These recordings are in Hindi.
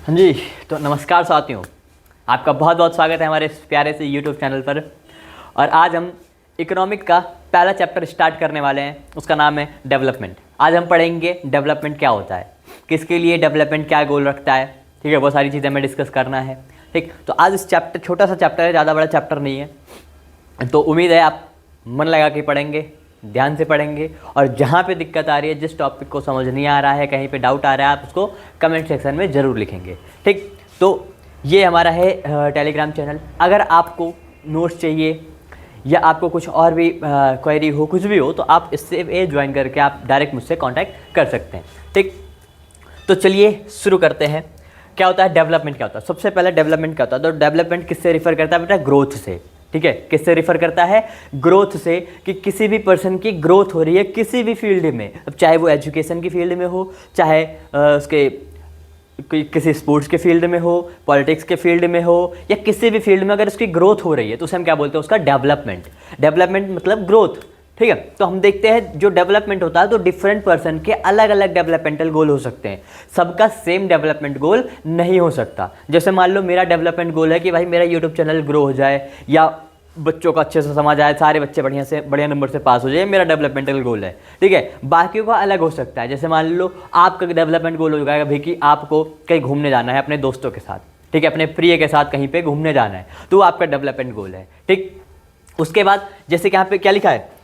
हाँ जी, तो नमस्कार साथियों, आपका बहुत बहुत स्वागत है हमारे इस प्यारे से यूट्यूब चैनल पर। और आज हम इकोनॉमिक का पहला चैप्टर स्टार्ट करने वाले हैं। उसका नाम है डेवलपमेंट। आज हम पढ़ेंगे डेवलपमेंट क्या होता है, किसके लिए डेवलपमेंट क्या गोल रखता है, ठीक है, वो सारी चीज़ें हमें डिस्कस करना है। ठीक, तो आज इस चैप्टर, छोटा सा चैप्टर है, ज़्यादा बड़ा चैप्टर नहीं है, तो उम्मीद है आप मन लगा के पढ़ेंगे, ध्यान से पढ़ेंगे। और जहाँ पे दिक्कत आ रही है, जिस टॉपिक को समझ नहीं आ रहा है, कहीं पे डाउट आ रहा है, आप उसको कमेंट सेक्शन में ज़रूर लिखेंगे। ठीक, तो ये हमारा है टेलीग्राम चैनल। अगर आपको नोट्स चाहिए या आपको कुछ और भी क्वेरी हो, कुछ भी हो, तो आप इससे ज्वाइन करके आप डायरेक्ट मुझसे कांटेक्ट कर सकते हैं। ठीक, तो चलिए शुरू करते हैं। क्या होता है डेवलपमेंट, क्या होता है? सबसे पहले डेवलपमेंट क्या होता है? तो डेवलपमेंट किससे रिफर करता है बेटा? ग्रोथ से। ठीक है, किससे रिफर करता है? ग्रोथ से, कि किसी भी पर्सन की ग्रोथ हो रही है किसी भी फील्ड में। अब चाहे वो एजुकेशन की फील्ड में हो, चाहे उसके किसी स्पोर्ट्स के फील्ड में हो, पॉलिटिक्स के फील्ड में हो, या किसी भी फील्ड में अगर उसकी ग्रोथ हो रही है तो उसे हम क्या बोलते हैं? उसका डेवलपमेंट। डेवलपमेंट मतलब ग्रोथ। ठीक है, तो हम देखते हैं जो डेवलपमेंट होता है तो डिफरेंट पर्सन के अलग अलग डेवलपमेंटल गोल हो सकते हैं। सबका सेम डेवलपमेंट गोल नहीं हो सकता। जैसे मान लो मेरा डेवलपमेंट गोल है कि भाई मेरा यूट्यूब चैनल ग्रो हो जाए, या बच्चों को अच्छे से समझ आए, सारे बच्चे बढ़िया नंबर से पास हो जाए, मेरा डेवलपमेंटल गोल है। ठीक है, बाकियों का अलग हो सकता है। जैसे मान लो आपका डेवलपमेंट गोल हो जाएगा भाई कि आपको कहीं घूमने जाना है अपने दोस्तों के साथ, ठीक है, अपने प्रिय के साथ कहीं पे घूमने जाना है, तो आपका डेवलपमेंट गोल है। ठीक, उसके बाद जैसे कि यहाँ पे क्या लिखा है,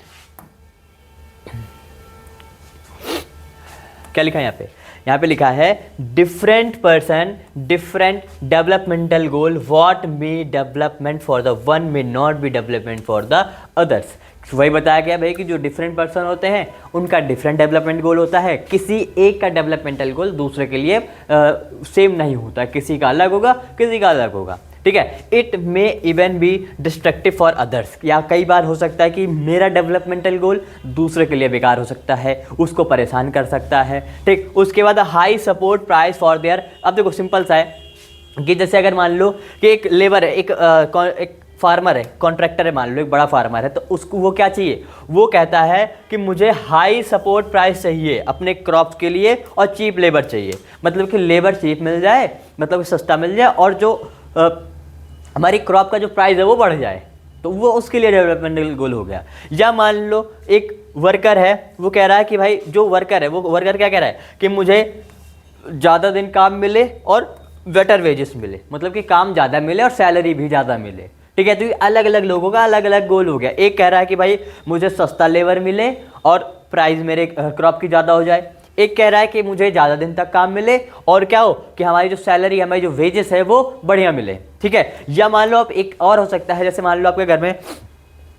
क्या लिखा है यहाँ पे लिखा है different person different developmental goal, what may development for the one may not be development for the others. वही बताया गया भाई कि जो डिफरेंट पर्सन होते हैं उनका डिफरेंट डेवलपमेंट गोल होता है। किसी एक का डेवलपमेंटल गोल दूसरे के लिए सेम नहीं होता, किसी का अलग होगा, किसी का अलग होगा। ठीक है, it may even be destructive for others, या कई बार हो सकता है कि मेरा डेवलपमेंटल गोल दूसरे के लिए बेकार हो सकता है, उसको परेशान कर सकता है। ठीक, उसके बाद high support price for their. अब देखो सिंपल सा है कि जैसे अगर मान लो कि एक लेबर है, एक फार्मर है, कॉन्ट्रैक्टर है, मान लो एक बड़ा फार्मर है, तो उसको वो क्या चाहिए? वो कहता है कि मुझे हाई सपोर्ट प्राइस चाहिए अपने क्रॉप्स के लिए और चीप लेबर चाहिए। मतलब कि लेबर चीप मिल जाए, मतलब सस्ता मिल जाए, और जो हमारी क्रॉप का जो प्राइस है वो बढ़ जाए, तो वो उसके लिए डेवलपमेंटल गोल हो गया। या मान लो एक वर्कर है, वो कह रहा है कि भाई जो वर्कर है, वो वर्कर क्या कह रहा है कि मुझे ज़्यादा दिन काम मिले और बेटर वेजेस मिले, मतलब कि काम ज़्यादा मिले और सैलरी भी ज़्यादा मिले। ठीक है, तो ये अलग अलग लोगों का अलग अलग गोल हो गया। एक कह रहा है कि भाई मुझे सस्ता लेबर मिले और प्राइस मेरे क्रॉप की ज़्यादा हो जाए। एक कह रहा है कि मुझे ज़्यादा दिन तक काम मिले और क्या हो कि हमारी जो सैलरी, हमारी जो वेजेस है वो बढ़िया मिले। ठीक है, या मान लो आप एक और हो सकता है, जैसे मान लो आपके घर में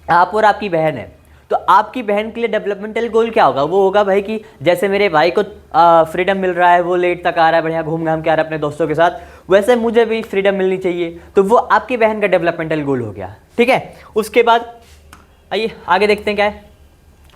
आप और आपकी बहन है, तो आपकी बहन के लिए डेवलपमेंटल गोल क्या होगा? वो होगा भाई कि जैसे मेरे भाई को फ्रीडम मिल रहा है, वो लेट तक आ रहा है, बढ़िया घूम घाम के आ रहा है अपने दोस्तों के साथ, वैसे मुझे भी फ्रीडम मिलनी चाहिए। तो वो आपकी बहन का डेवलपमेंटल गोल हो गया। ठीक है, उसके बाद आइए आगे देखते हैं क्या है,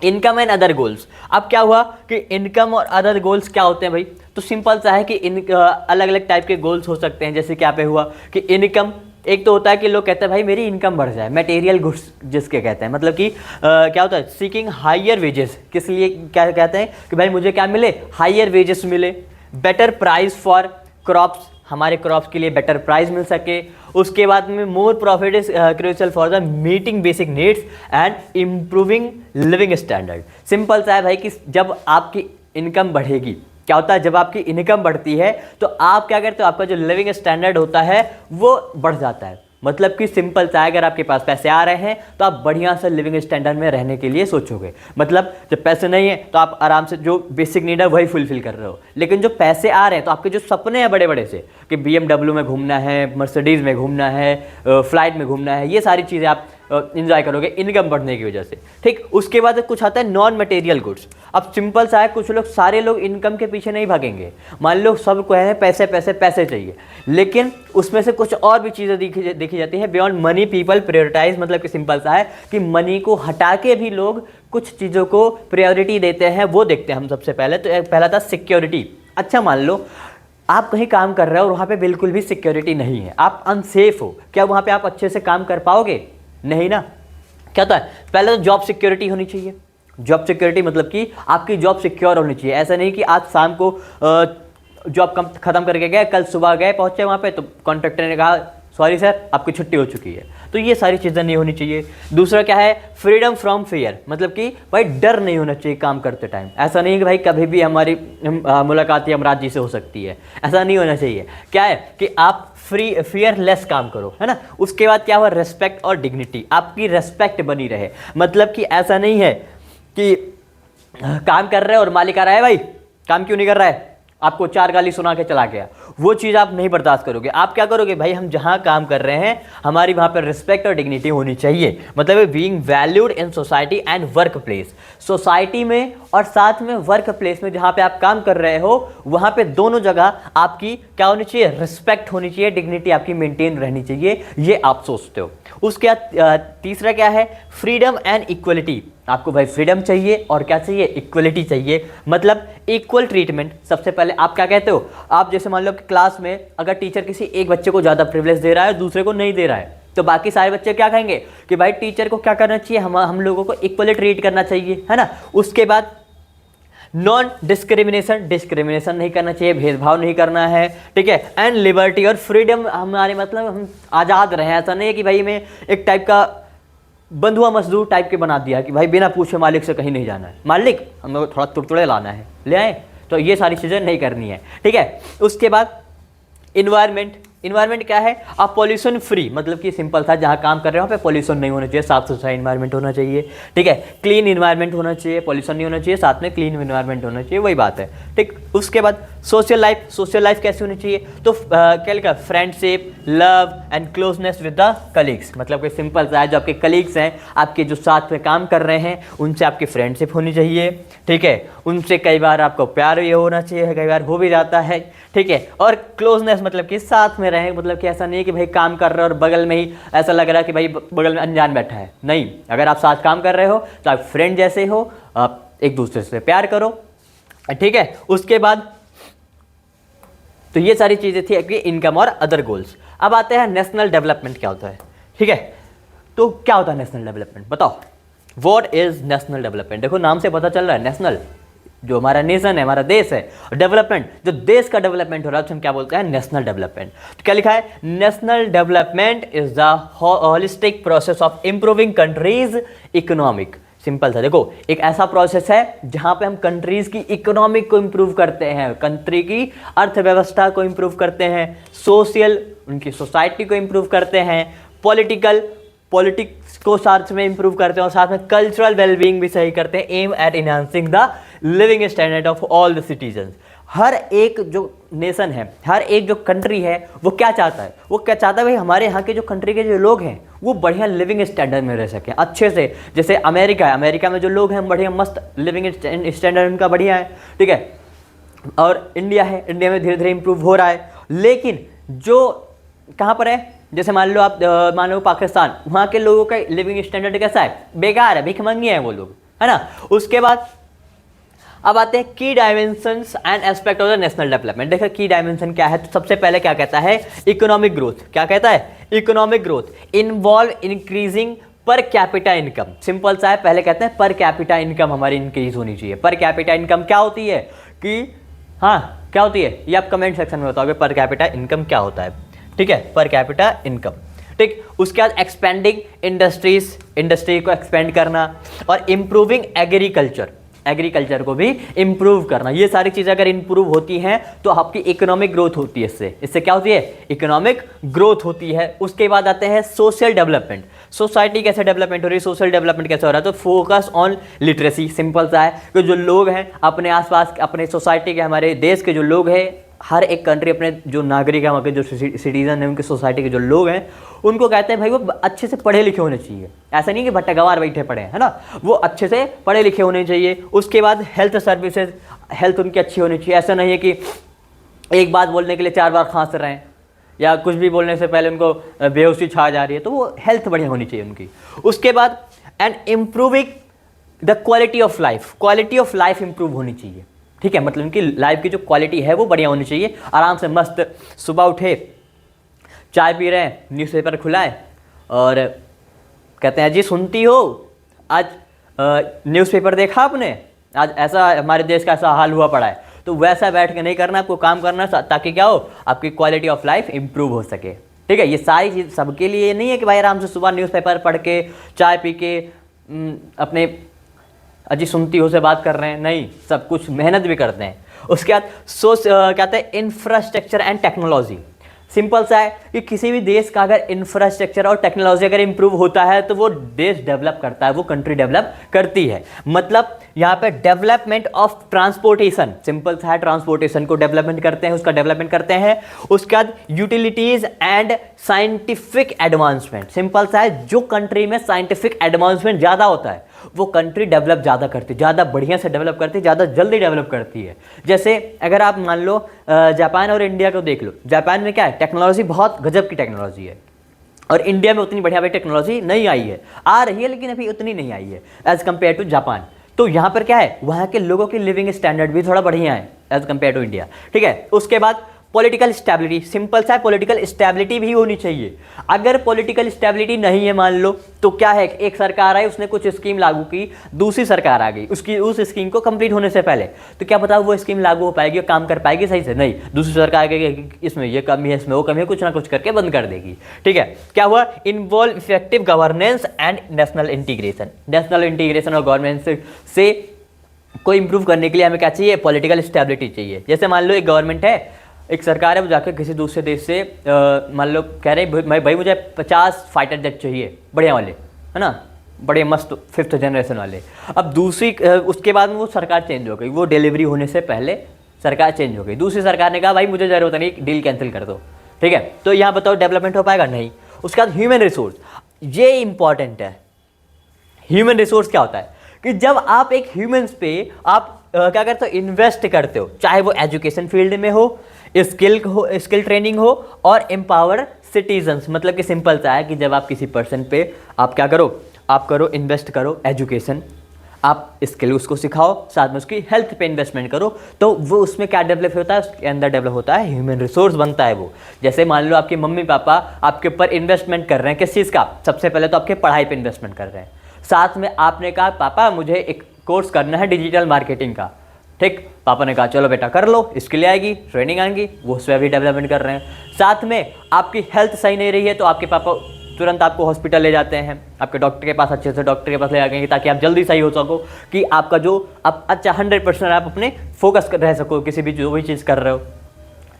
इनकम एंड अदर गोल्स। अब क्या हुआ कि इनकम और अदर गोल्स क्या होते हैं भाई? तो सिंपल सा है कि अलग अलग टाइप के गोल्स हो सकते हैं। जैसे क्या पे हुआ कि इनकम, एक तो होता है कि लोग कहते हैं भाई मेरी इनकम बढ़ जाए, मटेरियल गुड्स जिसके कहते हैं, मतलब कि क्या होता है, सीकिंग हायर वेजेस। किस लिए क्या कहते हैं कि भाई मुझे क्या मिले? हायर वेजेस मिले। बेटर प्राइस फॉर क्रॉप्स, हमारे क्रॉप्स के लिए बेटर प्राइस मिल सके। उसके बाद में more profit is crucial for the meeting basic needs and improving living standard. Simple सा है भाई कि जब आपकी इनकम बढ़ेगी, क्या होता है, जब आपकी इनकम बढ़ती है तो आप क्या करते हो, आपका जो लिविंग स्टैंडर्ड होता है वो बढ़ जाता है। मतलब कि सिंपल सा है, अगर आपके पास पैसे आ रहे हैं तो आप बढ़िया से लिविंग स्टैंडर्ड में रहने के लिए सोचोगे। मतलब जब पैसे नहीं है तो आप आराम से जो बेसिक नीड है वही फुलफिल कर रहे हो। लेकिन जो पैसे आ रहे हैं तो आपके जो सपने हैं बड़े बड़े से कि BMW में घूमना है, मर्सिडीज़ में घूमना है, फ्लाइट में घूमना है, ये सारी चीज़ें आप इंजॉय करोगे इनकम बढ़ने की वजह से। ठीक, उसके बाद कुछ आता है नॉन मटेरियल गुड्स। अब सिंपल सा है, कुछ लोग, सारे लोग इनकम के पीछे नहीं भागेंगे। मान लो सबको है पैसे पैसे पैसे चाहिए, लेकिन उसमें से कुछ और भी चीज़ें देखी जाती है। बियॉन्ड मनी पीपल प्रायोरिटाइज, मतलब कि सिंपल सा है कि मनी को हटा के भी लोग कुछ चीज़ों को प्रायोरिटी देते हैं। वो देखते हैं हम सबसे पहले। तो पहला था सिक्योरिटी। अच्छा, मान लो आप कहीं काम कर रहे हो और वहाँ पे बिल्कुल भी सिक्योरिटी नहीं है, आप अनसेफ हो, क्या वहाँ पे आप अच्छे से काम कर पाओगे? नहीं ना। क्या होता है, पहले तो जॉब सिक्योरिटी होनी चाहिए। जॉब सिक्योरिटी मतलब कि आपकी जॉब सिक्योर होनी चाहिए। ऐसा नहीं कि आज शाम को जॉब खत्म करके गए, कल सुबह गए पहुंचे वहाँ पे तो कॉन्ट्रैक्टर ने कहा सॉरी सर आपकी छुट्टी हो चुकी है। तो ये सारी चीज़ें नहीं होनी चाहिए। दूसरा क्या है, फ्रीडम फ्रॉम फियर, मतलब कि भाई डर नहीं होना चाहिए काम करते टाइम। ऐसा नहीं कि भाई कभी भी हमारी मुलाकात यमराज जी से हो सकती है, ऐसा नहीं होना चाहिए। क्या है कि आप फियरलेस काम करो, है ना। उसके बाद क्या हुआ, रेस्पेक्ट और डिग्निटी, आपकी रेस्पेक्ट बनी रहे। मतलब कि ऐसा नहीं है कि काम कर रहे हैं और मालिक आ रहा है भाई काम क्यों नहीं कर रहा है, आपको 4 गाली सुना के चला गया, वो चीज़ आप नहीं बर्दाश्त करोगे। आप क्या करोगे, भाई हम जहाँ काम कर रहे हैं हमारी वहाँ पर रिस्पेक्ट और डिग्निटी होनी चाहिए। मतलब being valued in society and work place, society में और साथ में वर्क प्लेस में जहाँ पे आप काम कर रहे हो वहाँ पे दोनों जगह आपकी क्या होनी चाहिए, रिस्पेक्ट होनी चाहिए, डिग्निटी आपकी मेंटेन रहनी चाहिए, ये आप सोचते हो। उसके बाद तीसरा क्या है, फ्रीडम एंड इक्वलिटी। आपको भाई फ्रीडम चाहिए और क्या चाहिए, इक्वलिटी चाहिए। मतलब इक्वल ट्रीटमेंट। सबसे पहले आप क्या कहते हो, आप जैसे मान लो कि क्लास में अगर टीचर किसी एक बच्चे को ज़्यादा प्रिविलेज दे रहा है दूसरे को नहीं दे रहा है, तो बाकी सारे बच्चे क्या कहेंगे कि भाई टीचर को क्या करना चाहिए, हम लोगों को इक्वली ट्रीट करना चाहिए, है ना। उसके बाद नॉन डिस्क्रिमिनेशन, डिस्क्रिमिनेशन नहीं करना चाहिए, भेदभाव नहीं करना है, ठीक है। एंड लिबर्टी और फ्रीडम, हमारे मतलब हम आज़ाद रहें। ऐसा नहीं है कि भाई मैं एक टाइप का बंधुआ मजदूर टाइप के बना दिया कि भाई बिना पूछे मालिक से कहीं नहीं जाना है, मालिक हम लोग थोड़ा तुड़तुड़े लाना है ले आए, तो ये सारी चीज़ें नहीं करनी है, ठीक है। उसके बाद इन्वायरमेंट। इन्वायरमेंट क्या है, आप पॉल्यूशन फ्री, मतलब कि सिंपल था जहाँ काम कर रहे हो वहाँ पे पॉल्यूशन नहीं होना चाहिए, साफ सुथरा इन्वायरमेंट होना चाहिए, ठीक है। क्लीन इन्वायरमेंट होना चाहिए, पॉल्यूशन नहीं होना चाहिए, साथ में क्लीन इन्वायरमेंट होना चाहिए, वही बात है, ठीक। उसके बाद सोशल लाइफ। सोशल लाइफ कैसी होनी चाहिए, तो क्या लिखा, friendship, love and closeness with the colleagues. मतलब कि सिंपल सा है, जो आपके कलीग्स हैं, आपके जो साथ में काम कर रहे हैं, उनसे आपकी फ्रेंडशिप होनी चाहिए, ठीक है। उनसे कई बार आपको प्यार भी होना चाहिए, कई बार हो भी जाता है, ठीक है। और क्लोजनेस मतलब कि साथ में रहें, मतलब कि ऐसा नहीं कि भाई काम कर रहे हो और बगल में ही ऐसा लग रहा है कि भाई बगल में अनजान बैठा है, नहीं। अगर आप साथ काम कर रहे हो तो आप फ्रेंड जैसे हो, आप एक दूसरे से प्यार करो, ठीक है। उसके बाद तो ये सारी चीज़ें थी कि इनकम और अदर गोल्स। अब आते हैं नेशनल डेवलपमेंट क्या होता है, ठीक है। तो क्या होता है नेशनल डेवलपमेंट, बताओ व्हाट इज नेशनल डेवलपमेंट। देखो नाम से पता चल रहा है, नेशनल जो हमारा नेशन है, हमारा देश है, डेवलपमेंट जो देश का डेवलपमेंट हो रहा है तो हम क्या बोलते हैं, नेशनल डेवलपमेंट। तो क्या लिखा है, national development is the holistic process of improving countries economic. Simple सा, देखो एक ऐसा प्रोसेस है जहां पे हम कंट्रीज की इकोनॉमिक को इंप्रूव करते हैं, कंट्री की अर्थव्यवस्था को इंप्रूव करते हैं, सोशल उनकी सोसाइटी को इंप्रूव करते हैं, पॉलिटिक्स को साथ में इंप्रूव करते हैं और साथ में कल्चरल वेलबींग भी सही करते हैं। Aim at enhancing the living standard of all the citizen. हर एक जो नेशन है, हर एक जो कंट्री है, वो क्या चाहता है, वो क्या चाहता है भाई हमारे यहाँ के जो कंट्री के जो लोग हैं वो बढ़िया लिविंग स्टैंडर्ड में रह सकें अच्छे से। जैसे अमेरिका है, अमेरिका में जो लोग हैं बढ़िया मस्त लिविंग स्टैंडर्ड उनका बढ़िया है, ठीक है। और इंडिया है, इंडिया में धीरे धीरे इंप्रूव हो रहा है, लेकिन जो कहाँ पर है, जैसे मान लो आप मान लो पाकिस्तान, वहाँ के लोगों का लिविंग स्टैंडर्ड कैसा है, बेकार है, भिखमंगी है वो लोग, है ना। उसके बाद अब आते हैं की dimensions and aspect of the national development. देखो की डायमेंशन क्या है, तो सबसे पहले क्या कहता है, इकोनॉमिक ग्रोथ। क्या कहता है, economic growth involve increasing per capita income. Simple सा है, पहले कहते हैं पर कैपिटा इनकम हमारी इंक्रीज होनी चाहिए। पर कैपिटा इनकम क्या होती है कि हाँ क्या होती है, ये आप कमेंट सेक्शन में बताओगे पर कैपिटा इनकम क्या होता है, ठीक है। पर कैपिटा इनकम, ठीक। उसके बाद एक्सपेंडिंग इंडस्ट्रीज, इंडस्ट्री को एक्सपेंड करना, और इम्प्रूविंग एग्रीकल्चर, एग्रीकल्चर को भी इंप्रूव करना। ये सारी चीज़ें अगर इंप्रूव होती हैं तो आपकी इकोनॉमिक ग्रोथ होती है, इससे क्या होती है, इकोनॉमिक ग्रोथ होती है। उसके बाद आते हैं सोशल डेवलपमेंट। सोसाइटी कैसे डेवलपमेंट हो रही है, सोशल डेवलपमेंट कैसे हो रहा है, तो फोकस ऑन लिटरेसी। सिंपल सा है कि जो लोग हैं अपने आसपास, अपने सोसाइटी के, हमारे देश के जो लोग हैं, हर एक कंट्री अपने जो नागरिक हैं, वहाँ के जो सिटीजन हैं, उनके सोसाइटी के जो लोग हैं, उनको कहते हैं भाई वो अच्छे से पढ़े लिखे होने चाहिए। ऐसा नहीं कि भट्टा गंवार बैठे पढ़े, है ना, वो अच्छे से पढ़े लिखे होने चाहिए। उसके बाद हेल्थ सर्विसेज, हेल्थ उनकी अच्छी होनी चाहिए। ऐसा नहीं है कि एक बात बोलने के लिए 4 बार खांस रहे हैं, या कुछ भी बोलने से पहले उनको बेहोशी छा जा रही है, तो वो हेल्थ बढ़िया होनी चाहिए उनकी। उसके बाद and improving the quality of life, quality of life improve होनी चाहिए, ठीक है। मतलब उनकी लाइफ की जो क्वालिटी है वो बढ़िया होनी चाहिए। आराम से मस्त सुबह उठे, चाय पी रहे हैं, न्यूज़पेपर खुला है और कहते हैं जी सुनती हो आज न्यूज़पेपर देखा आपने, आज ऐसा हमारे देश का ऐसा हाल हुआ पड़ा है, तो वैसा बैठ के नहीं करना, आपको काम करना ताकि क्या हो, आपकी क्वालिटी ऑफ लाइफ इंप्रूव हो सके। ठीक है, ये सारी चीज़ सबके लिए नहीं है कि भाई आराम से सुबह न्यूज़पेपर पढ़ के चाय पी के अपने अजी सुनती हो से बात कर रहे हैं, नहीं, सब कुछ मेहनत भी करते हैं। उसके बाद कहते हैं इंफ्रास्ट्रक्चर एंड टेक्नोलॉजी। सिंपल सा है कि किसी भी देश का अगर इंफ्रास्ट्रक्चर और टेक्नोलॉजी अगर इंप्रूव होता है तो वो देश डेवलप करता है, वो कंट्री डेवलप करती है। मतलब यहाँ पे डेवलपमेंट ऑफ ट्रांसपोर्टेशन, सिंपल सा है, ट्रांसपोर्टेशन को डेवलपमेंट करते हैं, उसका डेवलपमेंट करते हैं। उसके बाद utilities and scientific advancement, simple सा है, जो कंट्री में साइंटिफिक एडवांसमेंट ज़्यादा होता है वो कंट्री डेवलप ज़्यादा करती है, ज़्यादा बढ़िया से डेवलप करती है, ज़्यादा जल्दी डेवलप करती है। जैसे अगर आप मान लो जापान और इंडिया को देख लो, जापान में क्या है, टेक्नोलॉजी बहुत गजब की टेक्नोलॉजी है, और इंडिया में उतनी बढ़िया टेक्नोलॉजी नहीं आई है, आ रही है लेकिन अभी उतनी नहीं आई है एज़ कम्पेयर टू जापान। तो यहाँ पर क्या है, वहाँ के लोगों की लिविंग स्टैंडर्ड भी थोड़ा बढ़िया है एज़ कम्पेयर टू इंडिया। ठीक है, उसके बाद पॉलिटिकल स्टेबिलिटी, सिंपल सा है, पॉलिटिकल स्टेबिलिटी भी होनी चाहिए। अगर पॉलिटिकल स्टेबिलिटी नहीं है मान लो, तो क्या है, एक सरकार आई, उसने कुछ स्कीम लागू की, दूसरी सरकार आ गई, उसकी उस स्कीम को कंप्लीट होने से पहले, तो क्या पता वो स्कीम लागू हो पाएगी और काम कर पाएगी सही से, नहीं, दूसरी सरकार के इसमें ये कमी है, इसमें वो कमी है, कुछ ना कुछ करके बंद कर देगी। ठीक है, क्या हुआ, involve effective governance and national integration. National integration और गवर्नेंस से को इम्प्रूव करने के लिए हमें क्या चाहिए, पॉलिटिकल स्टेबिलिटी चाहिए। जैसे मान लो एक गवर्नमेंट है, एक सरकार है, वो जाकर किसी दूसरे देश से मान लो कह रहे भाई मुझे 50 फाइटर जेट चाहिए, बढ़िया वाले, है ना, बड़े मस्त 5th जनरेशन वाले। अब दूसरी उसके बाद में वो सरकार चेंज हो गई, वो डिलीवरी होने से पहले सरकार चेंज हो गई, दूसरी सरकार ने कहा भाई मुझे ज़रूरत नहीं, डील कैंसिल कर दो। ठीक है, तो यहाँ बताओ डेवलपमेंट हो पाएगा, नहीं। उसके बाद ह्यूमन रिसोर्स, ये इंपॉर्टेंट है। ह्यूमन रिसोर्स क्या होता है कि जब आप एक ह्यूमन्स पे आप क्या करते हो, इन्वेस्ट करते हो, चाहे वो एजुकेशन फील्ड में हो, स्किल ट्रेनिंग हो, और एम्पावर सिटीजन्स, मतलब कि सिंपल सा है कि जब आप किसी पर्सन पे आप क्या करो, आप करो इन्वेस्ट करो एजुकेशन, आप स्किल उसको सिखाओ, साथ में उसकी हेल्थ पे इन्वेस्टमेंट करो, तो वो उसमें क्या डेवलप होता है, उसके अंदर डेवलप होता है ह्यूमन रिसोर्स बनता है वो। जैसे मान लो आपके मम्मी पापा आपके ऊपर इन्वेस्टमेंट कर रहे हैं, किस चीज़ का, सबसे पहले तो आपके पढ़ाई पे इन्वेस्टमेंट कर रहे हैं, साथ में आपने कहा पापा मुझे एक कोर्स करना है डिजिटल मार्केटिंग का, ठीक, पापा ने कहा चलो बेटा कर लो, स्किल आएगी, ट्रेनिंग आएगी, वो उसमें भी डेवलपमेंट कर रहे हैं। साथ में आपकी हेल्थ सही नहीं रही है तो आपके पापा तुरंत आपको हॉस्पिटल ले जाते हैं, आपके डॉक्टर के पास, अच्छे से डॉक्टर के पास ले जाएंगे ताकि आप जल्दी सही हो सको, कि आपका जो आप अच्छा 100% आप अपने फोकस कर रह सको किसी भी जो भी चीज़ कर रहे हो।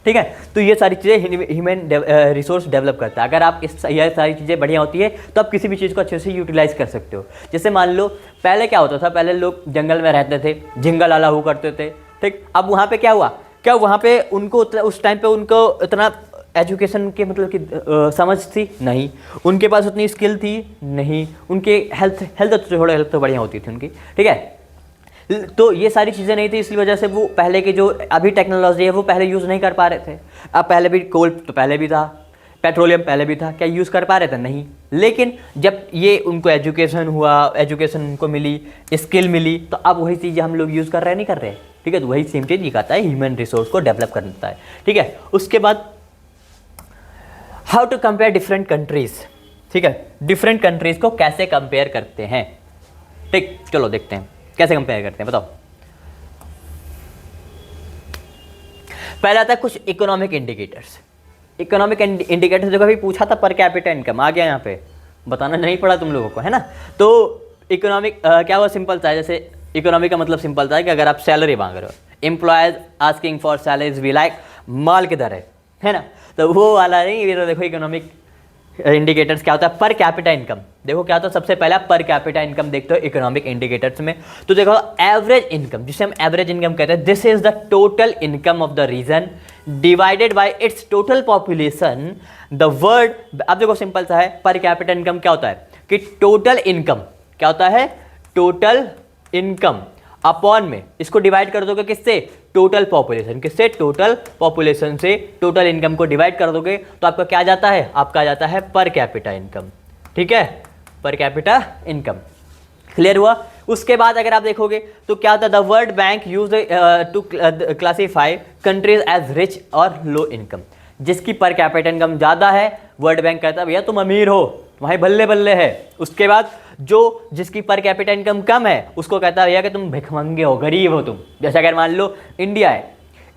ठीक है, तो ये सारी चीज़ें ह्यूमन रिसोर्स डेवलप करता है। अगर आप ये सारी चीज़ें बढ़िया होती है तो आप किसी भी चीज़ को अच्छे से यूटिलाइज कर सकते हो। जैसे मान लो पहले क्या होता था, पहले लोग जंगल में रहते थे, झिंगा लाला हुआ करते थे, ठीक, अब वहाँ पे क्या हुआ, क्या वहाँ पे उनको उस टाइम पे उनको इतना एजुकेशन के मतलब कि समझ थी नहीं, उनके पास उतनी स्किल थी नहीं, उनके हेल्थ तो बढ़िया होती थी उनकी। ठीक है, तो ये सारी चीज़ें नहीं थी, इसलिए वजह से वो पहले के जो अभी टेक्नोलॉजी है वो पहले यूज़ नहीं कर पा रहे थे। अब पहले भी कोल तो पहले भी था, पेट्रोलियम पहले भी था, क्या यूज़ कर पा रहे थे, नहीं। लेकिन जब ये उनको एजुकेशन हुआ, एजुकेशन उनको मिली, स्किल मिली, तो अब वही चीज़ें हम लोग यूज़ कर रहे हैं, नहीं कर रहे। ठीक है, तो वही सेम चीज़ ये कहता है ह्यूमन रिसोर्स को डेवलप करता है। ठीक है, उसके बाद how to compare different countries. ठीक है, डिफरेंट कंट्रीज को कैसे कंपेयर करते हैं, ठीक, चलो देखते हैं कैसे कंपेयर करते हैं, बताओ। पहला आता है कुछ इकोनॉमिक इंडिकेटर्स। इकोनॉमिक इंडिकेटर्स जो कभी पूछा था, पर कैपिटा इनकम आ गया यहाँ पे, बताना नहीं पड़ा तुम लोगों को, है ना। तो इकोनॉमिक क्या हुआ, सिंपल सा है, जैसे इकोनॉमिक का मतलब सिंपल सा है कि अगर आप सैलरी मांग रहे हो, employees asking for salaries we like, माल किधर है ना, तो वो वाला नहीं। ये तो देखो इकोनॉमिक इंडिकेटर्स क्या होता है, पर कैपिटा इनकम। देखो क्या होता है, सबसे पहला पर कैपिटा इनकम देखते हो इकोनॉमिक इंडिकेटर्स में, तो देखो एवरेज इनकम, जिसे हम एवरेज इनकम कहते हैं, this is the total income of the region divided by its total population. The word, अब देखो सिंपल सा है, पर कैपिटा इनकम क्या होता है कि टोटल इनकम क्या होता है, टोटल इनकम अपॉन में इसको डिवाइड कर दोगे किससे, टोटल पॉपुलेशन, किससे, टोटल पॉपुलेशन से टोटल इनकम को डिवाइड कर दोगे तो आपका क्या जाता है, आपका जाता है पर कैपिटा इनकम। ठीक है, पर कैपिटा इनकम, क्लियर हुआ। उसके बाद अगर आप देखोगे तो क्या होता है, the World Bank use to classify countries as rich और लो इनकम। जिसकी पर कैपिटा इनकम ज़्यादा है, वर्ल्ड बैंक कहता है भैया तुम अमीर हो, वहीं बल्ले बल्ले है। उसके बाद जो जिसकी पर कैपिटा इनकम कम है उसको कहता है भैया कि तुम भिखमंगे हो, गरीब हो तुम। जैसे अगर मान लो इंडिया है,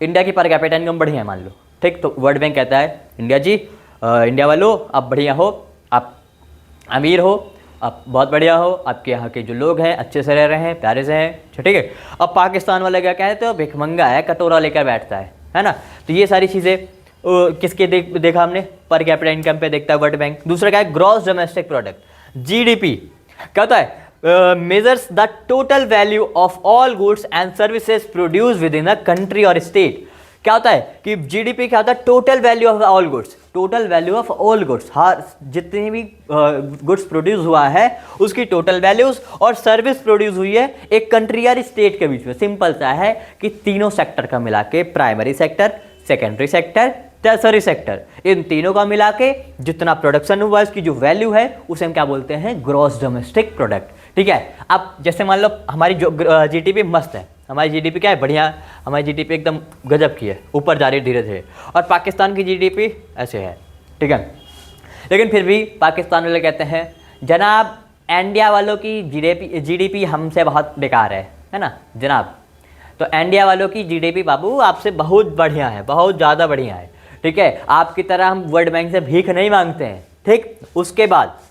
इंडिया की पर कैपिटा इनकम बढ़िया है मान लो, ठीक, तो वर्ल्ड बैंक कहता है इंडिया जी, इंडिया वालों आप बढ़िया हो, आप अमीर हो, आप बहुत बढ़िया हो, आपके यहाँ के जो लोग हैं अच्छे से रह रहे हैं, प्यारे से हैं, ठीक है। अब पाकिस्तान वाले क्या कहते हो, भिखमंगा है, कटोरा लेकर बैठता है ना। तो ये सारी चीज़ें किसके देखा हमने, पर कैपिटा इनकम पे देखता है वर्ल्ड बैंक। दूसरा क्या है, ग्रॉस डोमेस्टिक प्रोडक्ट, जीडीपी। क्या होता है, measures the total value of all goods and services produce within a country or state. क्या होता है कि जीडीपी क्या होता है, total value of all goods, total value of all goods, हर जितनी भी गुड्स प्रोड्यूस हुआ है उसकी टोटल वैल्यूज, और सर्विस प्रोड्यूस हुई है एक कंट्री या स्टेट के बीच में। सिंपल सा है कि तीनों सेक्टर का मिला के, primary sector, secondary sector, tertiary sector, इन तीनों का मिला के जितना प्रोडक्शन हुआ इसकी जो वैल्यू है उसे हम क्या बोलते हैं, ग्रॉस डोमेस्टिक प्रोडक्ट, ठीक है। अब जैसे मान लो हमारी जो जीडीपी मस्त है, हमारी जीडीपी क्या है, बढ़िया, हमारी जीडीपी एकदम गजब की है, ऊपर जा रही है धीरे धीरे, और पाकिस्तान की जीडीपी ऐसे है, ठीक है। लेकिन फिर भी पाकिस्तान वाले कहते हैं जनाब इंडिया वालों की जीडीपी हमसे बहुत बेकार है ना जनाब। तो इंडिया वालों की जीडीपी बाबू आपसे बहुत बढ़िया है, बहुत ज़्यादा बढ़िया है, ठीक है। आपकी तरह हम वर्ल्ड बैंक से भीख नहीं मांगते हैं, ठीक। उसके बाद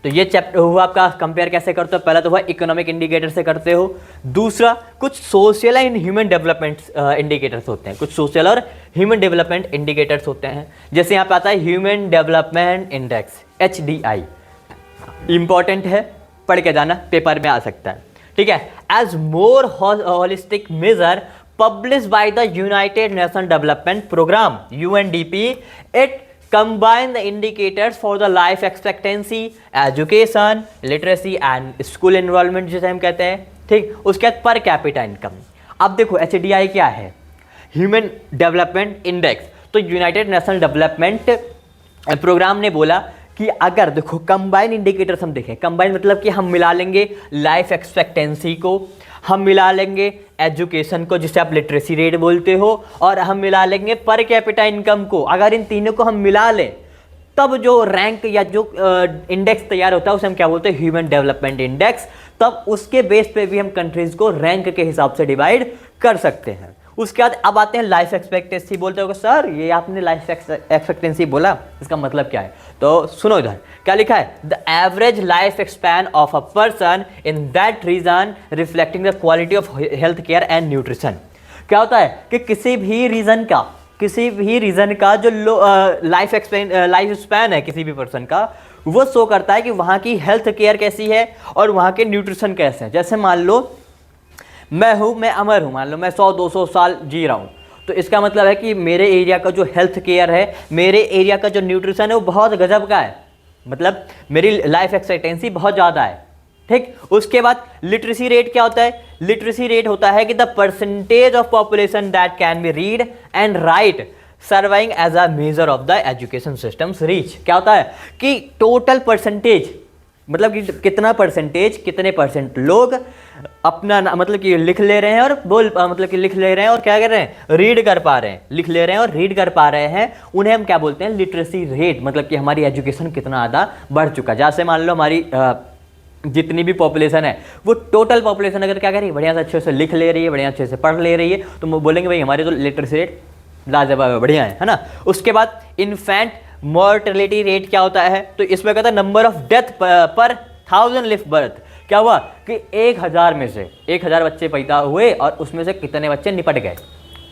तो ये चैप्टर हुआ आपका, कंपेयर कैसे करते हो, पहला तो हुआ इकोनॉमिक इंडिकेटर से करते हो। दूसरा कुछ social and human development indicators होते हैं, कुछ सोशल और ह्यूमन डेवलपमेंट इंडिकेटर्स होते हैं। जैसे यहाँ पे आता है human development index, HDI, important है, पढ़ के जाना, पेपर में आ सकता है, ठीक है। As more holistic measure published by the United Nations Development Program UNDP, it combine the indicators for the life expectancy, education, literacy and school enrollment जिसे हम कहते हैं, ठीक। उसके बाद पर कैपिटा इनकम। अब देखो HDI क्या है, ह्यूमन डेवलपमेंट इंडेक्स। तो यूनाइटेड नेशनल डेवलपमेंट प्रोग्राम ने बोला कि अगर देखो कंबाइन इंडिकेटर्स हम देखें, कंबाइन मतलब कि हम मिला लेंगे लाइफ एक्सपेक्टेंसी को, हम मिला लेंगे एजुकेशन को जिसे आप लिटरेसी रेट बोलते हो, और हम मिला लेंगे पर कैपिटा इनकम को। अगर इन तीनों को हम मिला लें तब जो रैंक या जो इंडेक्स तैयार होता है उसे हम क्या बोलते हैं, ह्यूमन डेवलपमेंट इंडेक्स। तब उसके बेस पे भी हम कंट्रीज को रैंक के हिसाब से डिवाइड कर सकते हैं। उसके बाद अब आते हैं लाइफ एक्सपेक्टेंसी। बोलते हो सर ये आपने लाइफ एक्सपेक्टेंसी बोला, इसका मतलब क्या है, तो सुनो इधर क्या लिखा है, the average life span of a person in that region reflecting the quality of health care and nutrition. क्या होता है कि किसी भी रीजन का जो लाइफ स्पैन है किसी भी पर्सन का, वो शो करता है कि वहाँ की हेल्थ केयर कैसी है और वहाँ के न्यूट्रिशन कैसे हैं। जैसे मान लो मैं अमर हूँ, मान लो मैं 100-200 साल जी रहा हूँ, तो इसका मतलब है कि मेरे एरिया का जो हेल्थ केयर है, मेरे एरिया का जो न्यूट्रिशन है वो बहुत गजब का है, मतलब मेरी लाइफ एक्सपेक्टेंसी बहुत ज़्यादा है, ठीक। उसके बाद लिटरेसी रेट क्या होता है, लिटरेसी रेट होता है कि the percentage of population that can be read and write serving as a measure of the education systems reach. क्या होता है कि टोटल परसेंटेज, मतलब कि कितना परसेंटेज, कितने परसेंट लोग अपना मतलब कि लिख ले रहे हैं और मतलब कि लिख ले रहे हैं और क्या कर रहे हैं, रीड कर पा रहे हैं, लिख ले रहे हैं और रीड कर पा रहे हैं, उन्हें हम क्या बोलते हैं, लिटरेसी रेट। मतलब कि हमारी एजुकेशन कितना ज़्यादा बढ़ चुका है। जैसे मान लो हमारी जितनी भी पॉपुलेशन है वो टोटल पॉपुलेशन अगर क्या कर रही है, बढ़िया से अच्छे से लिख ले रही है, बढ़िया अच्छे से पढ़ ले रही है, तो वो बोलेंगे भाई हमारी तो लिटरेसी रेट लाजवाब बढ़िया है ना। उसके बाद इन्फेंट मॉर्टेलिटी रेट क्या होता है, तो इसमें कहता है नंबर ऑफ डेथ पर 1000 लिव बर्थ। क्या हुआ कि 1000 में से 1000 बच्चे पैदा हुए और उसमें से कितने बच्चे निपट गए,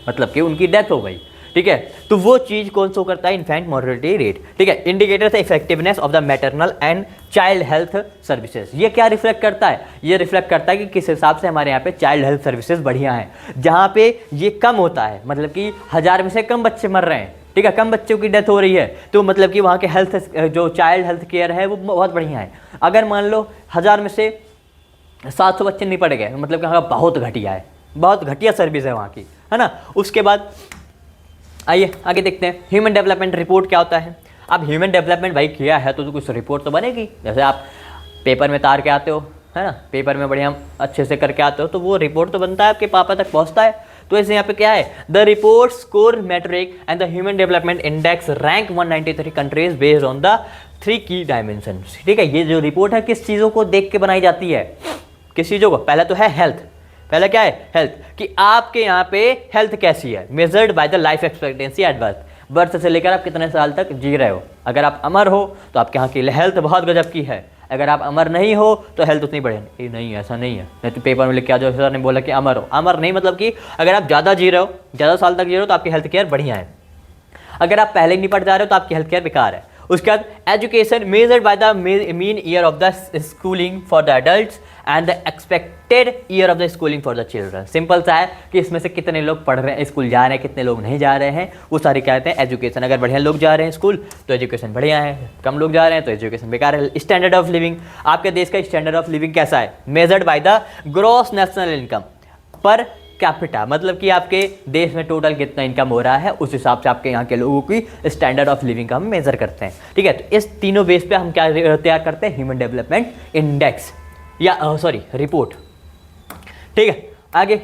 मतलब कि उनकी डेथ हो गई, ठीक है। तो वो चीज़ कौन सा करता है, इन्फेंट मॉर्टेलिटी रेट, ठीक है। Indicators effectiveness of the maternal and child health services. ये क्या रिफ्लेक्ट करता है, ये रिफ्लेक्ट करता है कि किस हिसाब से हमारे यहाँ पे चाइल्ड हेल्थ सर्विसेज बढ़िया हैं। जहाँ पे ये कम होता है, मतलब कि 1000 में से कम बच्चे मर रहे हैं, ठीक है, कम बच्चों की डेथ हो रही है, तो मतलब कि वहाँ के हेल्थ जो चाइल्ड हेल्थ केयर है वो बहुत बढ़िया है। अगर मान लो 1000 में से 700 बच्चे निपट गए, मतलब कि हाँ बहुत घटिया है, बहुत घटिया सर्विस है वहाँ की, है ना। उसके बाद आइए आगे देखते हैं ह्यूमन डेवलपमेंट रिपोर्ट क्या होता है। अब ह्यूमन डेवलपमेंट भाई किया है तो कुछ रिपोर्ट तो बनेगी। जैसे आप पेपर में तार के आते हो, है ना, पेपर में बढ़िया अच्छे से करके आते हो, तो वो रिपोर्ट तो बनता है, आपके पापा तक पहुँचता है। तो ऐसे यहाँ पे क्या है, the report score matric and the human development index rank 193 countries based on the 3 key dimension. ठीक है, ये जो रिपोर्ट है किस चीज़ों को देख के बनाई जाती है, किस चीज़ों को, पहला तो है हेल्थ, पहला क्या है हेल्थ, कि आपके यहाँ पे हेल्थ कैसी है, measured by the life expectancy at birth, birth से लेकर आप कितने साल तक जी रहे हो। अगर आप अमर हो तो आपके यहाँ की हेल्थ बहुत गजब की है, अगर आप अमर नहीं हो तो हेल्थ उतनी बढ़िया नहीं, ऐसा नहीं है। नहीं तो पेपर में लिख के आ जाओ सर ने बोला कि अमर हो, अमर नहीं मतलब कि अगर आप ज़्यादा जी रहे हो, ज़्यादा साल तक जी रहे हो तो आपकी हेल्थ केयर बढ़िया है। अगर आप पहले निपट जा रहे हो तो आपकी हेल्थ केयर बेकार है। उसके बाद education measured by the mean year of the schooling for the adults and the expected year of the schooling for the children. Simple सा है कि इसमें से कितने लोग पढ़ रहे हैं, स्कूल जा रहे हैं, कितने लोग नहीं जा रहे हैं, वो सारी क्या कहते हैं एजुकेशन। अगर बढ़िया लोग जा रहे हैं स्कूल तो एजुकेशन बढ़िया है, कम लोग जा रहे हैं तो एजुकेशन बेकार है। स्टैंडर्ड ऑफ लिविंग, आपके देश का स्टैंडर्ड ऑफ लिविंग कैसा है, measured by the gross national income per capita, मतलब कि आपके देश में टोटल कितना इनकम हो रहा है उस हिसाब से आपके यहाँ के लोगों की स्टैंडर्ड ऑफ लिविंग का हम मेजर करते हैं। ठीक है, तो इस तीनों बेस पे हम क्या तैयार करते हैं, ह्यूमन डेवलपमेंट इंडेक्स या सॉरी रिपोर्ट। ठीक है, आगे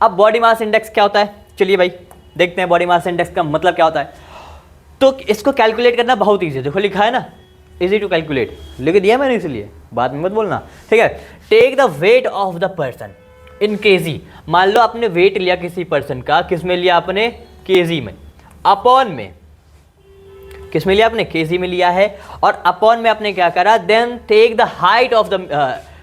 अब बॉडी मास इंडेक्स क्या होता है, चलिए भाई देखते हैं बॉडी मास इंडेक्स का मतलब क्या होता है। तो इसको कैलकुलेट करना बहुत ईजी है, देखो लिखा है ना इजी टू कैलकुलेट, लिख दिया मैंने इसलिए बाद में मत बोलना। ठीक है, take the weight of the person in KG, मान लो आपने वेट लिया किसी पर्सन का, किस में लिया आपने, केजी में, अपॉन में, किस में लिया आपने, केजी में लिया है, और अपॉन में आपने क्या करा, then take the height of the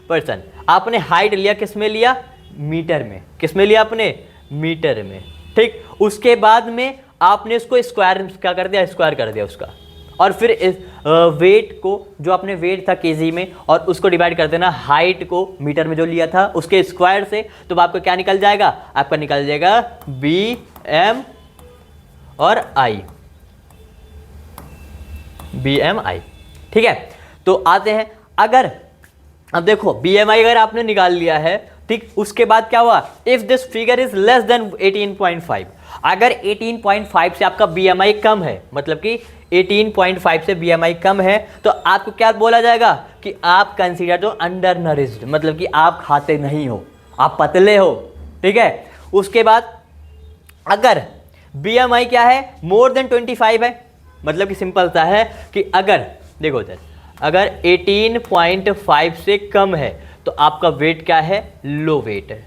person, आपने हाइट लिया किस में लिया, मीटर में, किस में लिया आपने, मीटर में। ठीक, उसके बाद में आपने उसको स्क्वायर क्या कर दिया, स्क्वायर कर दिया उसका, और फिर इस वेट को, जो आपने वेट था केजी में, और उसको डिवाइड कर देना हाइट को मीटर में जो लिया था उसके स्क्वायर से, तो आपको क्या निकल जाएगा, आपका निकल जाएगा BM और I, BMI। ठीक है, तो आते हैं, अगर अब देखो BMI अगर आपने निकाल लिया है, ठीक, उसके बाद क्या हुआ, if this figure is less than 18.5, अगर 18.5 से आपका BMI कम है, मतलब कि 18.5 से BMI कम है, तो आपको क्या बोला जाएगा कि आप कंसीडर दो अंडर नरिश्ड, मतलब कि आप खाते नहीं हो, आप पतले हो। ठीक है, उसके बाद अगर BMI क्या है, मोर देन 25 है, मतलब कि सिंपल सा है कि अगर देखो सर, अगर 18.5 से कम है तो आपका वेट क्या है, लो वेट है।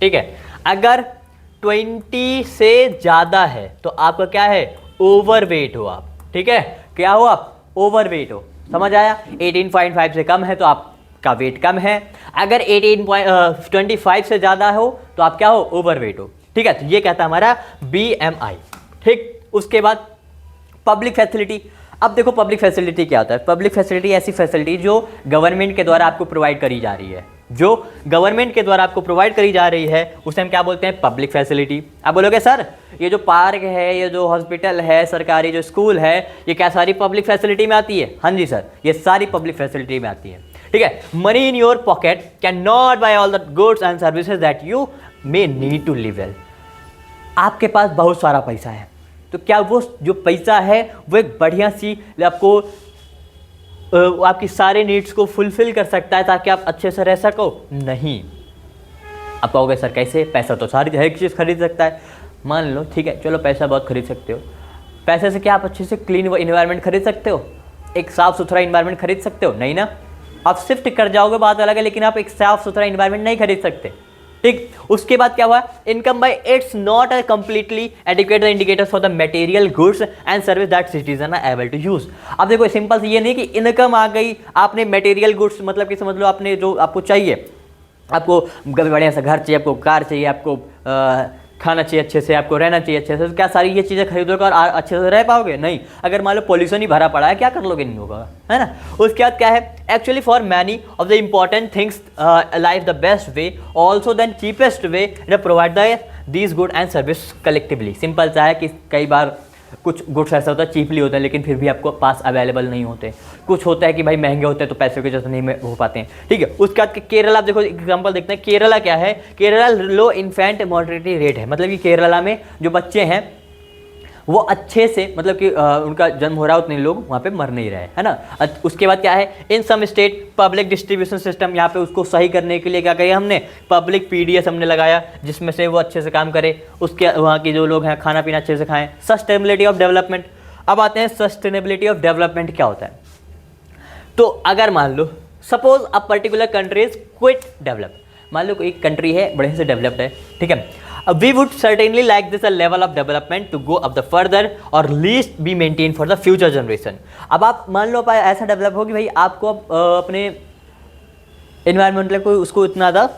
ठीक है, अगर 20 से ज़्यादा है तो आपका क्या है, ओवर वेट हो आप। ठीक है, क्या हो आप, ओवर वेट हो, समझ आया। 18.5 से कम है तो आपका वेट कम है, अगर 18.25 से ज़्यादा हो तो आप क्या हो, ओवर वेट हो। ठीक है, तो ये कहता है हमारा BMI। ठीक, उसके बाद पब्लिक फैसिलिटी। अब देखो पब्लिक फैसिलिटी क्या होता है, पब्लिक फैसिलिटी ऐसी फैसिलिटी जो गवर्नमेंट के द्वारा आपको प्रोवाइड करी जा रही है, जो गवर्नमेंट के द्वारा आपको प्रोवाइड करी जा रही है उसे हम क्या बोलते हैं, पब्लिक फैसिलिटी। आप बोलोगे सर ये जो पार्क है, ये जो हॉस्पिटल है, सरकारी जो स्कूल है, ये क्या सारी पब्लिक फैसिलिटी में आती है, हाँ जी सर, ये सारी पब्लिक फैसिलिटी में आती है। ठीक है, money in your pocket can not buy all the goods and services that you may need to live well. आपके पास बहुत सारा पैसा है, तो क्या वो जो पैसा है वो एक बढ़िया सी आपको आपकी सारे नीड्स को फुलफिल कर सकता है ताकि आप अच्छे से रह सको, नहीं। आप कहोगे सर कैसे, पैसा तो सारी हर एक चीज़ खरीद सकता है, मान लो ठीक है, चलो पैसा बहुत खरीद सकते हो, पैसे से क्या आप अच्छे से क्लीन इन्वायरमेंट खरीद सकते हो, एक साफ़ सुथरा इन्वायरमेंट खरीद सकते हो, नहीं ना। आप शिफ्ट कर जाओगे बात अलग है, लेकिन आप एक साफ़ सुथरा इन्वायरमेंट नहीं खरीद सकते। ठीक, उसके बाद क्या हुआ, income by it's not a completely adequate the indicators for the material goods and service that citizen are able to use. अब देखो सिंपल ये नहीं कि इनकम आ गई, आपने मटेरियल गुड्स मतलब कि समझ लो आपने जो आपको चाहिए, आपको बढ़िया सा घर चाहिए, आपको कार चाहिए, आपको खाना चाहिए अच्छे से, आपको रहना चाहिए अच्छे से, तो क्या सारी ये चीज़ें खरीदोगे और अच्छे से रह पाओगे, नहीं। अगर मान लो पॉल्यूशन ही भरा पड़ा है, क्या कर लोगे इन लोगों का, है ना। उसके बाद क्या है, actually for many of the important things life the best way also then cheapest way provide the these good and service collectively. Simple सा है कि कई बार कुछ गुड्स ऐसा होता है चीपली होता है लेकिन फिर भी आपको पास अवेलेबल नहीं होते, कुछ होता है कि भाई महंगे होते हैं तो पैसे की वजह से नहीं हो पाते हैं। ठीक है, उसके बाद केरला, आप देखो एग्जांपल देखते हैं, केरला क्या है, केरला लो इन्फेंट मॉर्टेलिटी रेट है, मतलब कि केरला में जो बच्चे हैं वो अच्छे से मतलब कि उनका जन्म हो रहा है, उतने लोग वहाँ पे मर नहीं रहे, है ना। उसके बाद क्या है, in some state public distribution system, यहाँ पे उसको सही करने के लिए क्या किया हमने, पब्लिक PDS हमने लगाया जिसमें से वो अच्छे से काम करे, उसके वहाँ के जो लोग हैं खाना पीना अच्छे से खाएं। Sustainability of development. अब आते हैं सस्टेनेबिलिटी ऑफ डेवलपमेंट क्या होता है। तो अगर मान लो suppose a particular country is quite develop, मान लो कोई कंट्री है बड़े से डेवलप्ड है, ठीक है, we would certainly like this a level of development to go up the further or least be maintain for the future generation. अब आप मान लो ऐसा डेवलप हो कि भाई आपको अपने एनवायरमेंटल को उसको इतना ज़्यादा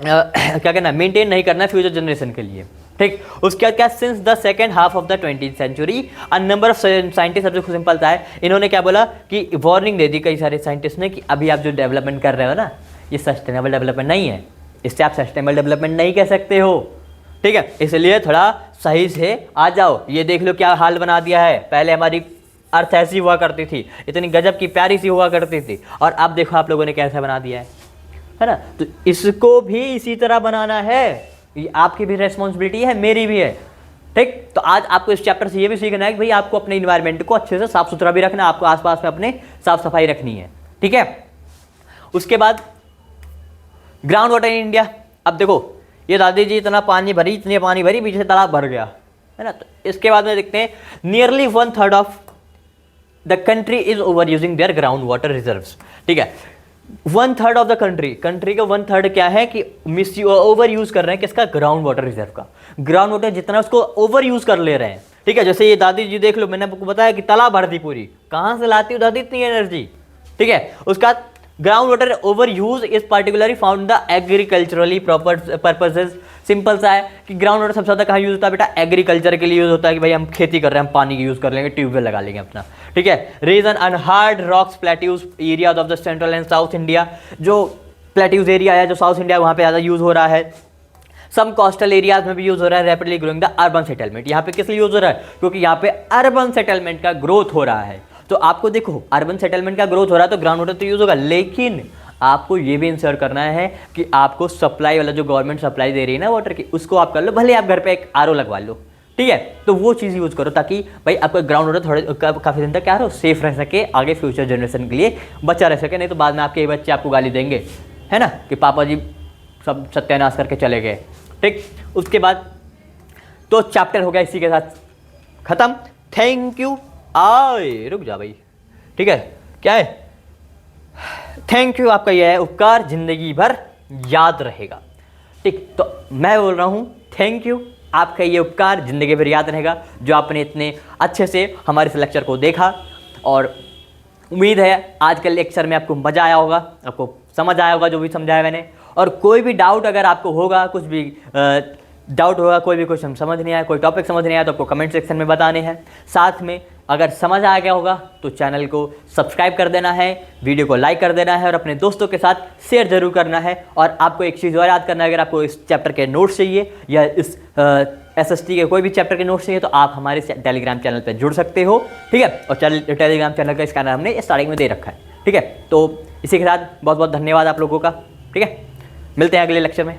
क्या कहना मेंटेन नहीं करना है फ्यूचर जनरेशन के लिए, ठीक। उसके बाद क्या, since the second half of the 20th century a number of scientist, सबसे सिंपल था है, इन्होंने क्या बोला कि वार्निंग दे दी कई सारे साइंटिस्ट ने कि अभी आप जो डेवलपमेंट कर रहे हो ना, ये सस्टेनेबल डेवलपमेंट नहीं है, इससे आप सस्टेनेबल डेवलपमेंट नहीं कह सकते हो, ठीक है। इसलिए थोड़ा सही से आ जाओ, ये देख लो क्या हाल बना दिया है। पहले हमारी अर्थ ऐसी हुआ करती थी, इतनी गजब की प्यारी सी हुआ करती थी, और अब देखो आप लोगों ने कैसा बना दिया है ना। तो इसको भी इसी तरह बनाना है, ये आपकी भी रेस्पॉन्सिबिलिटी है, मेरी भी है, ठीक। तो आज आपको इस चैप्टर से ये भी सीखना है कि भाई आपको अपने इन्वायरमेंट को अच्छे से साफ सुथरा भी रखना है, आपको आसपास में अपने साफ सफाई रखनी है, ठीक है। उसके बाद ग्राउंड वाटर इन इंडिया, अब देखो ये दादी जी इतना पानी भरी, इतने पानी भरी, पीछे से तालाब भर गया, है ना। तो इसके बाद में देखते हैं nearly 1/3 of the country is over using their ground water reserves, ठीक है। 1/3 ऑफ द कंट्री का 1/3 क्या है कि ओवर यूज कर रहे हैं किसका, ग्राउंड वाटर रिजर्व का। ग्राउंड वाटर जितना उसको ओवर यूज कर ले रहे हैं, ठीक है। जैसे ये दादी जी देख लो, मैंने आपको बताया कि तालाब भर दी पूरी, कहां से लाती हूँ दादी इतनी एनर्जी, ठीक है। उसका ground water over use is particularly found the agriculturally purposes. Simple सा है कि ग्राउंड वाटर सबसे ज्यादा कहाँ यूज होता है बेटा, एग्रीकल्चर के लिए यूज होता है कि भाई हम खेती कर रहे हैं, हम पानी की यूज कर लेंगे, ट्यूबवेल लगा लेंगे अपना, ठीक है। Region on hard rocks plateaus areas of the central and south India, जो प्लेट्यूज एरिया है जो साउथ इंडिया वहाँ पे ज़्यादा यूज हो रहा है। सम कोस्टल एरियाज में भी यूज हो रहा है। Rapidly growing the urban settlement, यहाँ पे किस लिए यूज हो रहा है, क्योंकि यहाँ पे अर्बन सेटलमेंट का ग्रोथ हो रहा है। तो आपको देखो अर्बन सेटलमेंट का ग्रोथ हो रहा है तो ग्राउंड वाटर तो यूज होगा, लेकिन आपको ये भी इंश्योर करना है कि आपको सप्लाई वाला जो गवर्नमेंट सप्लाई दे रही है ना वाटर की, उसको आप कर लो, भले आप घर पे एक आरओ लगवा लो, ठीक है। तो वो चीज़ यूज करो ताकि भाई आपका ग्राउंड वाटर थोड़े काफ़ी दिन तक क्या रहो, सेफ रह सके, आगे फ्यूचर जनरेशन के लिए बचा रह सके। नहीं तो बाद में आपके बच्चे आपको गाली देंगे, है ना, कि पापा जी सब सत्यानाश करके चले गए, ठीक। उसके बाद तो चैप्टर हो गया इसी के साथ खत्म। Thank you. आए रुक जा भाई, ठीक है, क्या है, थैंक यू आपका यह है उपकार जिंदगी भर याद रहेगा, ठीक। तो मैं बोल रहा हूं थैंक यू, आपका ये उपकार जिंदगी भर याद रहेगा, जो आपने इतने अच्छे से हमारे इस लेक्चर को देखा। और उम्मीद है आज के लेक्चर में आपको मजा आया होगा, आपको समझ आया होगा जो भी समझाया मैंने। और कोई भी डाउट अगर आपको होगा, कुछ भी डाउट होगा, कोई भी क्वेश्चन समझ नहीं आया, कोई टॉपिक समझ नहीं आया, तो आपको कमेंट सेक्शन में बताने हैं। साथ में अगर समझ आ गया होगा तो चैनल को सब्सक्राइब कर देना है, वीडियो को लाइक कर देना है और अपने दोस्तों के साथ शेयर जरूर करना है। और आपको एक चीज़ और याद करना है, अगर आपको इस चैप्टर के नोट्स चाहिए या इस एसएसटी के कोई भी चैप्टर के नोट्स चाहिए तो आप हमारे टेलीग्राम चैनल पर जुड़ सकते हो, ठीक है। और टेलीग्राम चैनल का स्कैनर हमने स्टार्टिंग में दे रखा है, ठीक है। तो इसी के साथ बहुत बहुत धन्यवाद आप लोगों का, ठीक है। मिलते हैं अगले लेक्चर में।